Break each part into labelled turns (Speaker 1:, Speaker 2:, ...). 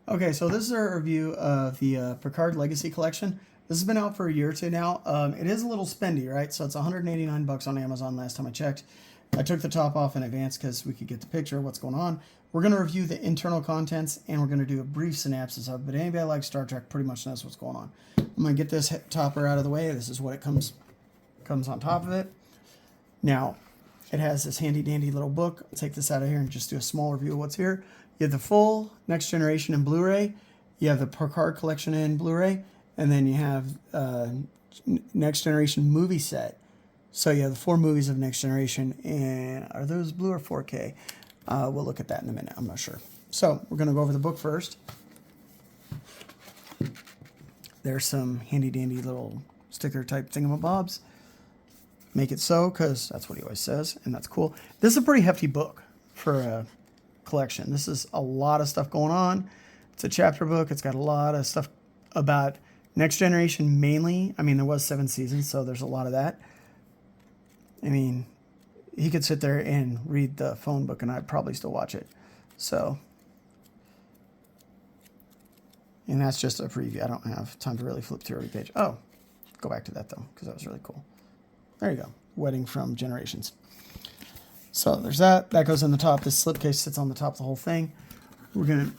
Speaker 1: Okay, so this is our review of the Picard Legacy Collection. This has been out for a year or two now. It is a little spendy, right? So it's 189 bucks on Amazon last time I checked. I took the top off in advance because we could get the picture of what's going on. We're going to review the internal contents, and we're going to do a brief synopsis of it. But anybody that likes Star Trek pretty much knows what's going on. I'm going to get this topper out of the way. This is what it comes on top of it. Now, it has this handy-dandy little book. I'll take this out of here and just do a small review of what's here. You have the full Next Generation in Blu-ray. You have the Picard collection in Blu-ray. And then you have Next Generation movie set. So you have the 4 movies of Next Generation. And are those blue or 4K? We'll look at that in a minute. I'm not sure. So we're going to go over the book first. There's some handy-dandy little sticker type thingamabobs. Make it so, because that's what he always says, and that's cool. This is a pretty hefty book for a collection. This is a lot of stuff going on. It's a chapter book. It's got a lot of stuff about Next Generation mainly. I mean, there was 7 seasons, so there's a lot of that. I mean, he could sit there and read the phone book, and I'd probably still watch it. So, and that's just a preview. I don't have time to really flip through every page. Oh, go back to that, though, because that was really cool. There you go. Wedding from Generations. So there's that. That goes in the top. This slipcase sits on the top of the whole thing. We're going to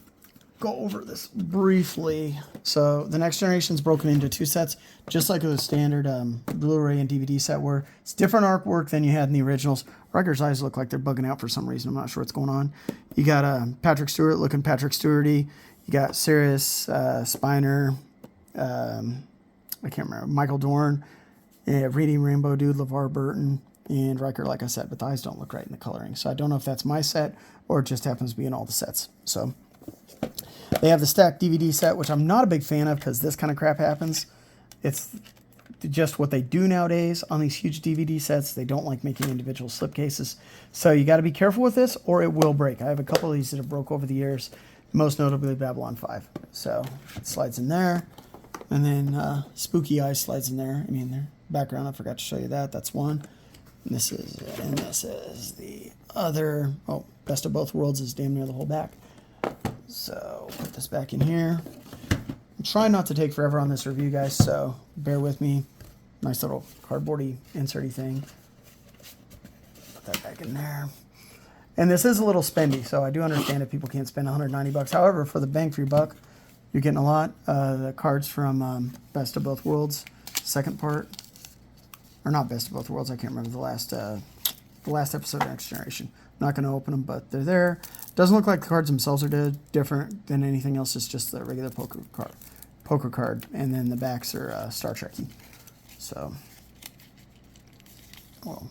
Speaker 1: go over this briefly. So the Next Generation is broken into 2 sets, just like the standard Blu-ray and DVD set were. It's different artwork than you had in the originals. Riker's eyes look like they're bugging out for some reason. I'm not sure what's going on. You got Patrick Stewart looking Patrick Stewart-y. You got Sirius, Spiner, I can't remember, Michael Dorn. Yeah, Reading Rainbow Dude, LeVar Burton, and Riker, like I said, but the eyes don't look right in the coloring. So I don't know if that's my set or it just happens to be in all the sets. So they have the stacked DVD set, which I'm not a big fan of because this kind of crap happens. It's just what they do nowadays on these huge DVD sets. They don't like making individual slipcases. So you got to be careful with this or it will break. I have a couple of these that have broke over the years, most notably Babylon 5. So it slides in there. And then Spooky Eyes slides in there. I mean, they're background, I forgot to show you that. That's one. And this is the other. Oh, Best of Both Worlds is damn near the whole back. So put this back in here. I'm trying not to take forever on this review, guys, so bear with me. Nice little cardboardy inserty thing. Put that back in there. And this is a little spendy, so I do understand if people can't spend 190 bucks. However, for the bang for your buck, you're getting a lot. The cards from Best of Both Worlds, second part. Or not Best of Both Worlds, I can't remember the last episode of Next Generation. I'm not going to open them, but they're there. Doesn't look like the cards themselves are different than anything else. It's just the regular poker card. And then the backs are Star Trek-y. So, we'll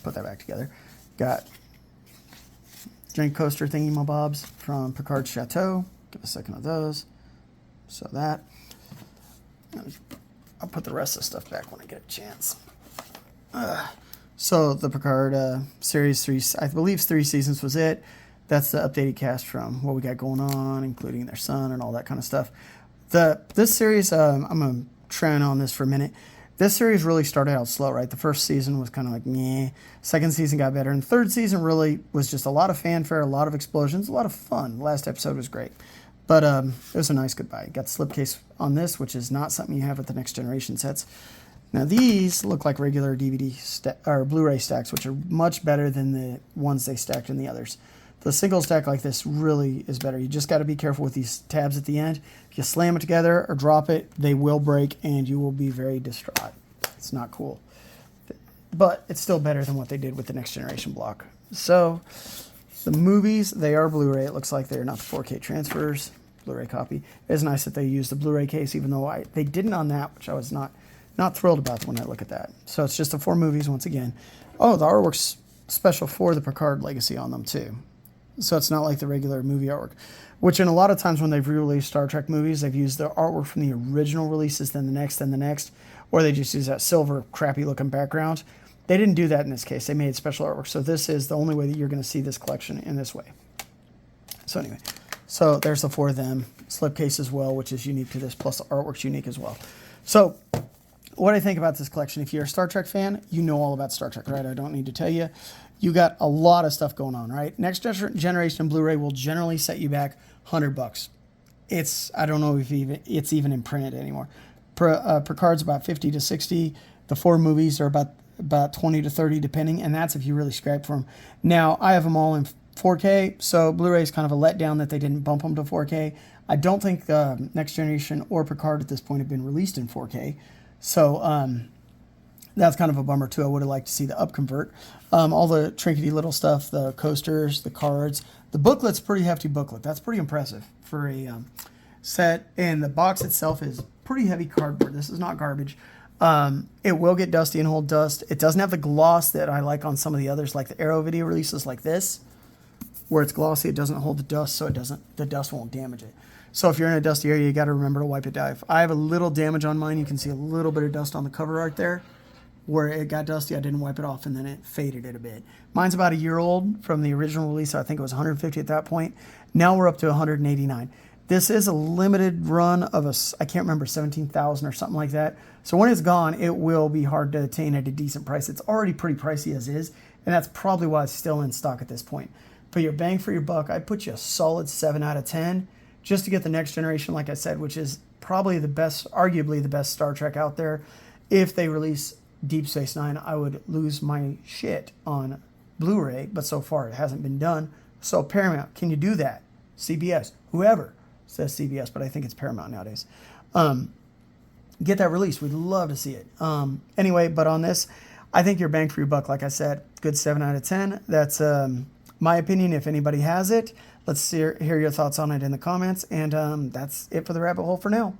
Speaker 1: put that back together. Got drink coaster thingy-mabobs from Picard Chateau. Give a second of those. So that. I'll put the rest of the stuff back when I get a chance. So the Picard series 3, I believe 3 seasons was it. That's the updated cast from what we got going on, including their son and all that kind of stuff. This series, I'm going to trend on this for a minute. This series really started out slow, right? The first season was kind of like, meh. Second season got better. And third season really was just a lot of fanfare, a lot of explosions, a lot of fun. The last episode was great. But it was a nice goodbye. You got the slipcase on this, which is not something you have with the Next Generation sets. Now these look like regular DVD or Blu-ray stacks, which are much better than the ones they stacked in the others. The single stack like this really is better. You just got to be careful with these tabs at the end. If you slam it together or drop it, they will break and you will be very distraught. It's not cool. But it's still better than what they did with the Next Generation block. So the movies, they are Blu-ray. It looks like they're not the 4K transfers. Blu-ray copy. It's nice that they used the Blu-ray case, even though they didn't on that, which I was not thrilled about when I look at that. So it's just the 4 movies once again. Oh, the artwork's special for the Picard Legacy on them too. So it's not like the regular movie artwork, which in a lot of times when they've re-released Star Trek movies, they've used the artwork from the original releases, then the next, or they just use that silver crappy looking background. They didn't do that in this case. They made special artwork. So this is the only way that you're going to see this collection in this way. So anyway, so there's the 4 of them. Slipcase as well, which is unique to this, plus the artwork's unique as well. So what I think about this collection, if you're a Star Trek fan, you know all about Star Trek, right? I don't need to tell you. You got a lot of stuff going on, right? Next Generation Blu-ray will generally set you back $100. I don't know if it's even in print anymore. Picard's about 50 to 60. The 4 movies are about 20 to 30 depending, and that's if you really scrape for them. Now, I have them all in 4K, so Blu-ray is kind of a letdown that they didn't bump them to 4K. I don't think Next Generation or Picard at this point have been released in 4K, so that's kind of a bummer too. I would have liked to see the upconvert. All the trinkety little stuff, the coasters, the cards. The booklet's a pretty hefty booklet. That's pretty impressive for a set, and the box itself is pretty heavy cardboard. This is not garbage. It will get dusty and hold dust. It doesn't have the gloss that I like on some of the others, like the Arrow video releases like this, where it's glossy. It doesn't hold the dust, so the dust won't damage it. So if you're in a dusty area, you got to remember to wipe it down. If I have a little damage on mine, you can see a little bit of dust on the cover art there. Where it got dusty, I didn't wipe it off, and then it faded it a bit. Mine's about a year old from the original release. I think it was 150 at that point. Now we're up to 189. This is a limited run of I can't remember, 17,000 or something like that. So when it's gone, it will be hard to attain at a decent price. It's already pretty pricey as is, and that's probably why it's still in stock at this point. For your bang for your buck, I'd put you a solid 7 out of 10 just to get the Next Generation, like I said, which is probably the best, arguably the best Star Trek out there. If they release Deep Space Nine, I would lose my shit on Blu-ray, but so far it hasn't been done. So Paramount, can you do that? CBS, whoever says CBS, but I think it's Paramount nowadays. Get that released. We'd love to see it. Anyway, but on this, I think your bang for your buck, like I said, good 7 out of 10. That's my opinion. If anybody has it, let's hear your thoughts on it in the comments. And that's it for the rabbit hole for now.